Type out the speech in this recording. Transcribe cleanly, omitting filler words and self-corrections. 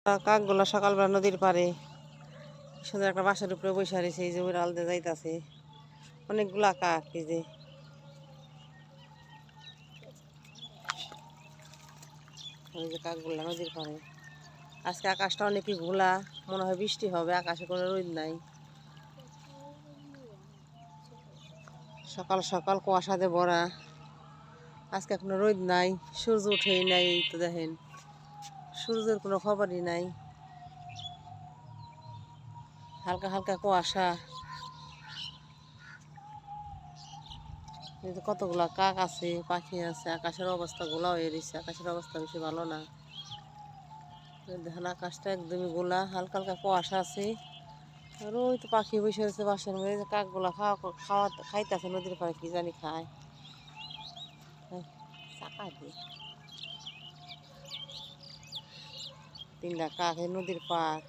কাকগুলা সকালবেলা নদীর পাড়ে সুন্দর একটা বাসার উপরে বসে রয়েছে। এই যে উড়াল দিয়ে যাইতাছে অনেকগুলা কাক। এই যে ওই যে কাকগুলা নদীর পাড়ে। আজকে আকাশটা অনেকই ঘোলা, মনে হয় বৃষ্টি হবে, আকাশে কোনো রোদ নাই। সকাল সকাল কুয়াশাতে ভরা, আজকে কোনো রোদ নাই, সূর্য উঠেই নাই। এই তো দেখেন সূর্যের কোনো খবরই নাই, হালকা হালকা কুয়াশা। কতগুলা কাক আছে, পাখি আছে। আকাশের অবস্থা গোলা হয়ে রয়েছে, আকাশের অবস্থা বেশি ভালো না। দেখেন আকাশটা একদমই গোলা, হালকা হালকা কুয়াশা আছে। আর ওই তো পাখি বসে রয়েছে বাসার মধ্যে। কাকগুলা খাইতেছে নদীর পাড়ে, কি জানি খায়। চাকা দিয়ে তিনটা কাক নদীর পাড়।